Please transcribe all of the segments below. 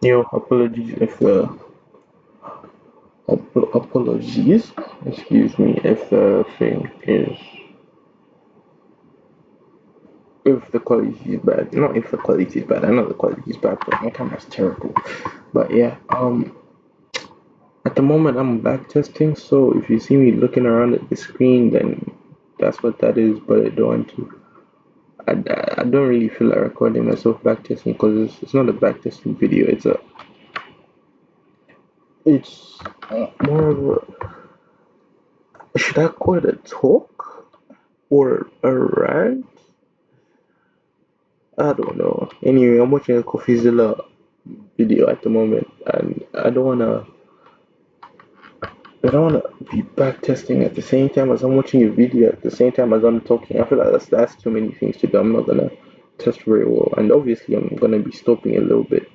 Apologies if apologies, excuse me, if the thing is if the quality is bad. Not if the quality is bad. I know the quality is bad, but my camera's terrible. But yeah, at the moment I'm back testing, so if you see me looking around at the screen, then that's what that is. But I don't want to. I don't really feel like recording myself back testing because it's not a back testing video. It's more of should I call it a talk or a rant? I don't know. Anyway, I'm watching a CoffeeZilla video at the moment, and I don't wanna be back testing at the same time as I'm watching a video at the same time as I'm talking. I feel like that's too many things to do. I'm not gonna test very well, and obviously I'm gonna be stopping a little bit.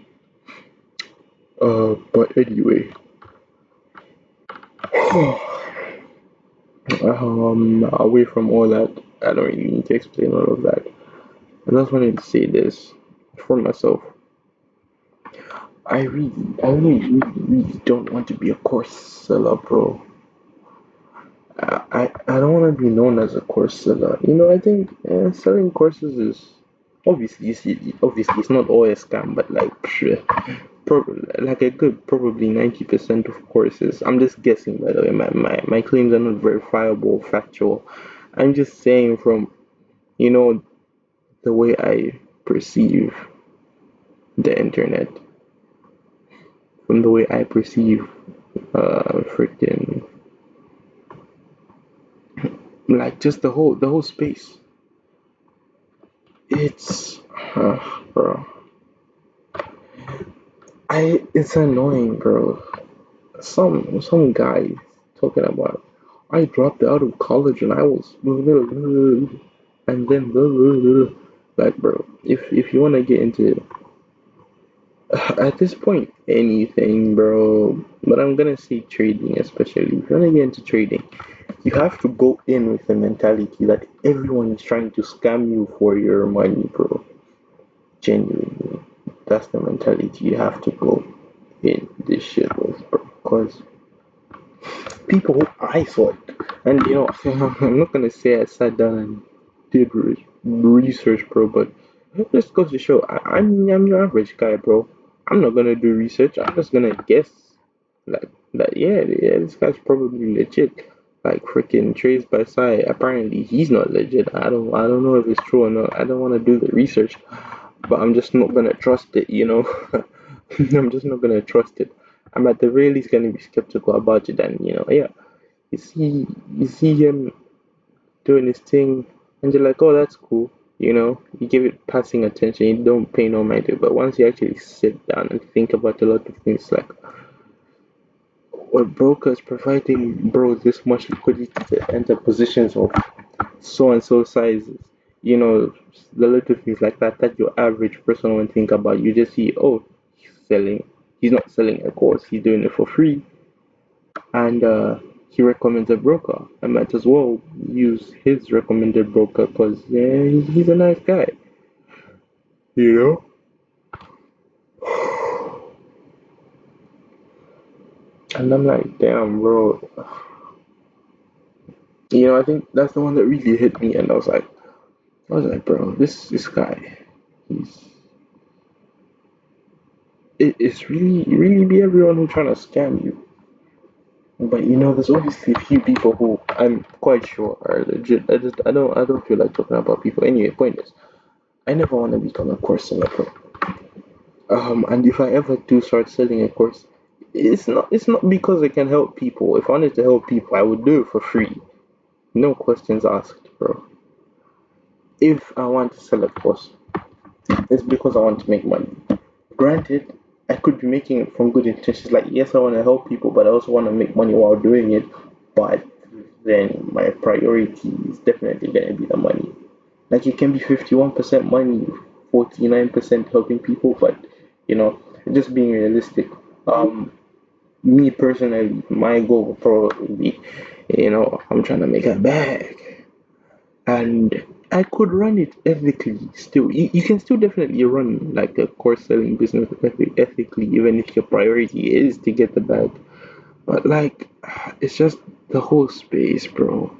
But anyway, away from all that, I don't really need to explain all of that. I just wanted to say this for myself. I really don't want to be a course seller, bro. I don't want to be known as a course seller. I think selling courses is obviously it's not always scam, but like like a good probably 90% of courses. I'm just guessing by the way. My claims are not verifiable, factual. I'm just saying from you know the way I perceive the internet, from the way I perceive freaking like just the whole space. It's bro. It's annoying, bro. Some guy talking about I dropped out of college and I was and then like bro, if you wanna get into at this point anything, bro. But I'm gonna say trading especially. If you wanna get into trading, you have to go in with the mentality that everyone is trying to scam you for your money, bro. Genuinely. That's the mentality you have to go in this shit with, bro. Because people who I thought, and I'm not gonna say I sat down and did research, bro, but it just goes to show I'm your average guy, bro. I'm not gonna do research. I'm just gonna guess that yeah this guy's probably legit. Like freaking Trace by side, apparently he's not legit. I don't know if it's true or not. I don't want to do the research, but I'm just not gonna trust it. I'm just not gonna trust it. I'm at the very least gonna be skeptical about it, and yeah, you see him doing his thing, and you're like, oh, that's cool. You give it passing attention, you don't pay no mind to it. But once you actually sit down and think about a lot of things, like, what brokers providing bro this much liquidity to enter positions of so and so sizes, you know, the little things like that your average person won't think about. You just see, oh, he's not selling a course, he's doing it for free, and he recommends a broker. I might as well use his recommended broker because yeah, he's a nice guy, you know. And I'm like, damn, bro. I think that's the one that really hit me, and I was like, bro, this guy, he's it's really be everyone who trying to scam you. But there's obviously a few people who I'm quite sure are legit. I don't feel like talking about people. Anyway, point is, I never want to become a course seller, bro. And if I ever do start selling a course, it's not because it can help people. If I wanted to help people, I would do it for free. No questions asked, bro. If I want to sell a course, it's because I want to make money. Granted, I could be making it from good intentions. Like, yes, I want to help people, but I also want to make money while doing it. But then my priority is definitely going to be the money. Like, it can be 51% money, 49% helping people, but just being realistic. Me personally, my goal would probably be, I'm trying to make a bag. And I could run it ethically still. You can still definitely run like a course selling business ethically, even if your priority is to get the bag. But like, it's just the whole space, bro.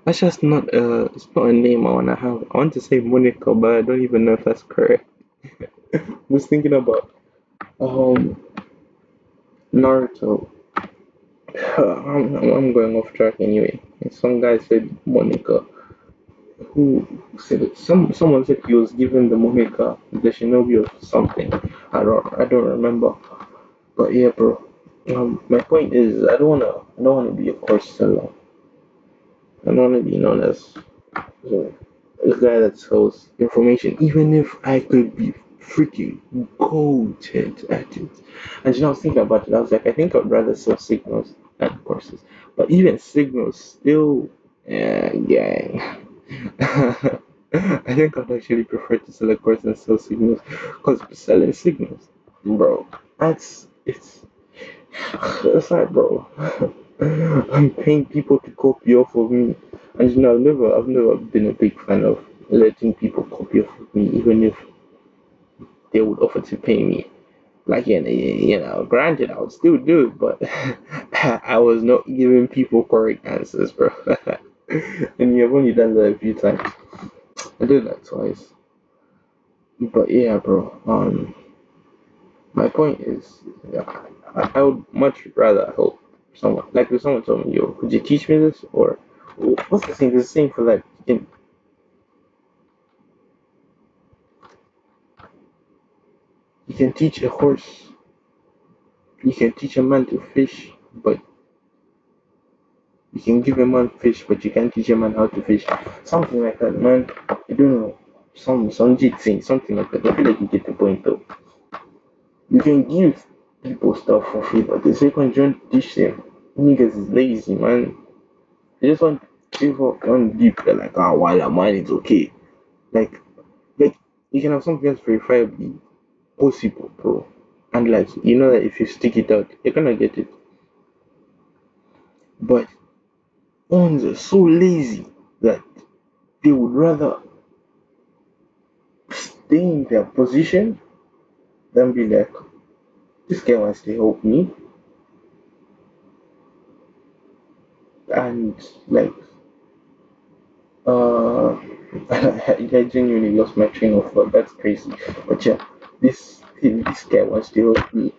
That's just not it's not a name I wanna have. I want to say Monica, but I don't even know if that's correct. I was thinking about um Naruto. I'm going off track anyway. Some guy said Monica. Who said it? Someone said he was given the moniker the Shinobi of something. I don't remember. But yeah, bro. My point is I don't wanna be a course seller. I don't wanna be known as uh, a guy that sells information, even if I could be freaking goated at it. And I was thinking about it. I was like, I think I'd rather sell signals than courses. But even signals still, yeah, gang. I think I'd actually prefer to sell a course than sell signals, because selling signals, bro, it's like, bro, I'm paying people to copy off of me, and I've never been a big fan of letting people copy off of me, even if they would offer to pay me. Like, granted, I would still do it, but I was not giving people correct answers, bro. And you've only done that a few times. I did that twice. But yeah, bro. My point is, I would much rather help someone. Like if someone told me, "Yo, could you teach me this?" Or what's the thing? The same for like you can teach a horse, you can teach a man to fish, but you can give a man fish, but you can't teach a man how to fish. Something like that, man. I don't know. Some jit thing, something like that. I feel like you get the point though. You can give people stuff for free, but the second you don't teach them, niggas is lazy, man. They just want people on deep. They're like, ah, while I'm mine, it's okay. Like, like you can have something that's verifiably possible, bro. And like, you know that if you stick it out, you're gonna get it. But ones are so lazy that they would rather stay in their position than be like, this guy wants to help me, and like, uh, I genuinely lost my train of thought. That's crazy. But yeah, this guy wants to help me.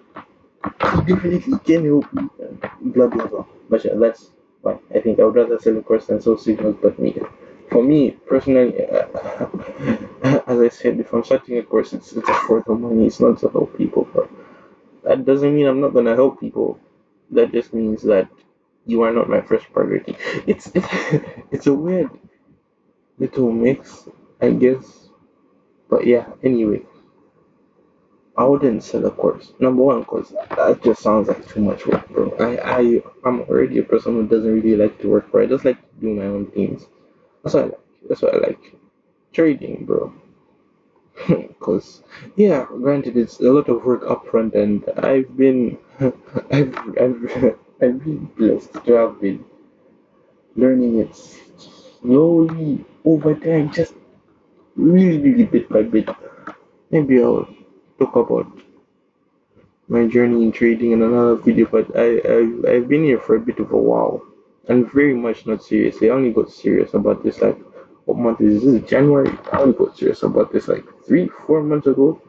He definitely can help me. Blah blah blah. But yeah, that's fine. I think I would rather sell a course than sell signals. But me, for me personally, as I said, if I'm starting a course, it's for the money. It's not to help people. But that doesn't mean I'm not gonna help people. That just means that you are not my first priority. It's it's a weird little mix, I guess. But yeah, anyway, I wouldn't sell a course. Number one, because that just sounds like too much work, bro. I'm already a person who doesn't really like to work, bro. I just like to do my own things. That's what I like. That's what I like. Trading, bro. Because yeah, granted, it's a lot of work upfront, and I've been, I've been blessed to have been learning it slowly over time, just really bit by bit. Maybe I'll talk about my journey in trading in another video, but I've been here for a bit of a while and very much not serious. I only got serious about this like what month is this? January. I only got serious about this like 3, 4 months ago.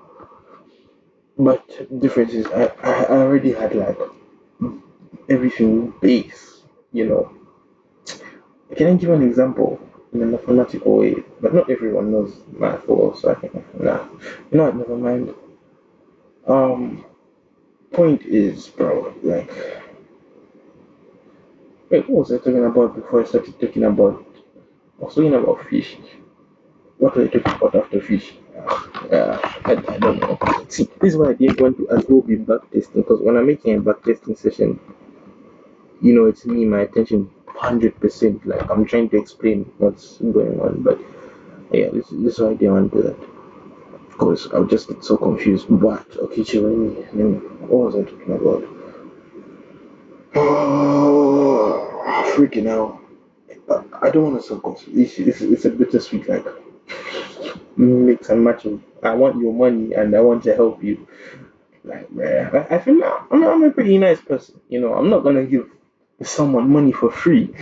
But the difference is I already had like everything base, you know. Can I give an example in a mathematical way? But not everyone knows math well, so I think nah. You know what, never mind. Um point is, bro, like wait, what was I talking about before I started talking about? I was talking about fish. What were I talking about after fish? I don't know. See, this is why I didn't want to as well be backtesting because when I'm making a backtesting session, it's me, my attention 100%. Like I'm trying to explain what's going on, but yeah, this is why I didn't want to do that. Of course, I'll just get so confused. But okay, chill. Let me. What was I talking about? Oh, freaking hell. I don't want to sound confused. It's a bittersweet like. mix and match of I want your money and I want to help you. Like, man, I feel like I'm a pretty nice person. I'm not gonna give someone money for free,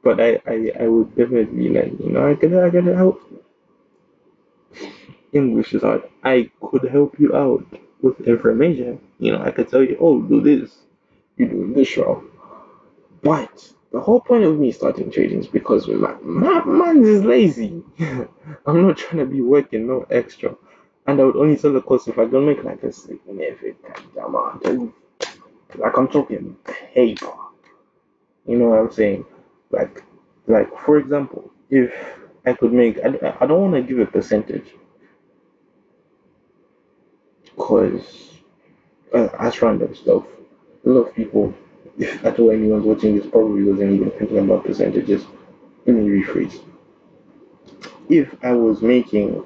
but I would definitely like, I could help. English is hard. I could help you out with information. I could tell you, oh, do this. You're doing this wrong. But the whole point of me starting trading is because my man is lazy. I'm not trying to be working no extra. And I would only sell the course if I don't make like a significant amount of, like I'm talking paper. You know what I'm saying? Like, like for example, if I could make, I don't want to give a percentage because as random stuff. A lot of people, if at all anyone's watching this, probably wasn't even thinking about percentages. Let me rephrase. If I was making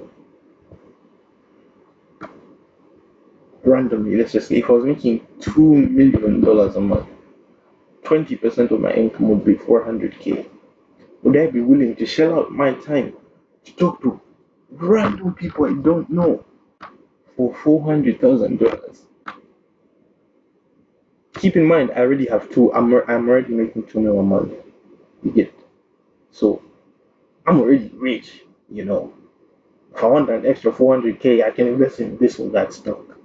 randomly, let's just say, if I was making $2 million a month, 20% of my income would be 400K. Would I be willing to shell out my time to talk to random people I don't know for $400,000? Keep in mind, I already have two. I'm already making 2 mil a month. You get so I'm already rich. If I want an extra 400K, I can invest in this or that stock.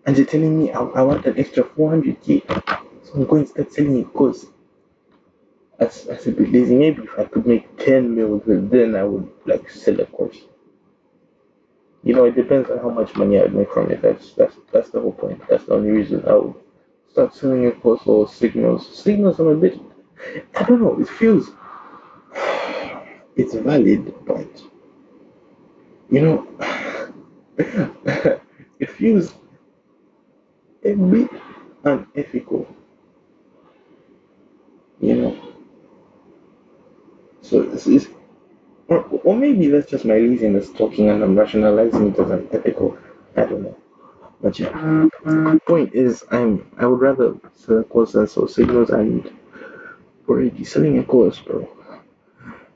And you're telling me I want an extra 400K, so I'm going to start selling it because that's a bit lazy. Maybe if I could make 10 mil, then I would like sell a course. It depends on how much money I'd make from it. That's the whole point. That's the only reason I would start selling a course or signals. Signals, I'm a bit. I don't know. It feels it's valid, but you know, it feels a bit unethical. You know, so or maybe that's just my laziness talking and I'm rationalizing it as unethical. I don't know. But yeah, the point is, I would rather sell a course than sell signals and already selling a course, bro.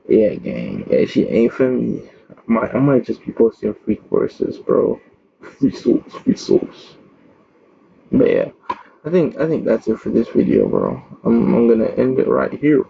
Yeah, gang. Yeah, she ain't for me. I might just be posting free courses, bro. Free souls, free souls. But yeah, I think that's it for this video, bro. I'm gonna end it right here.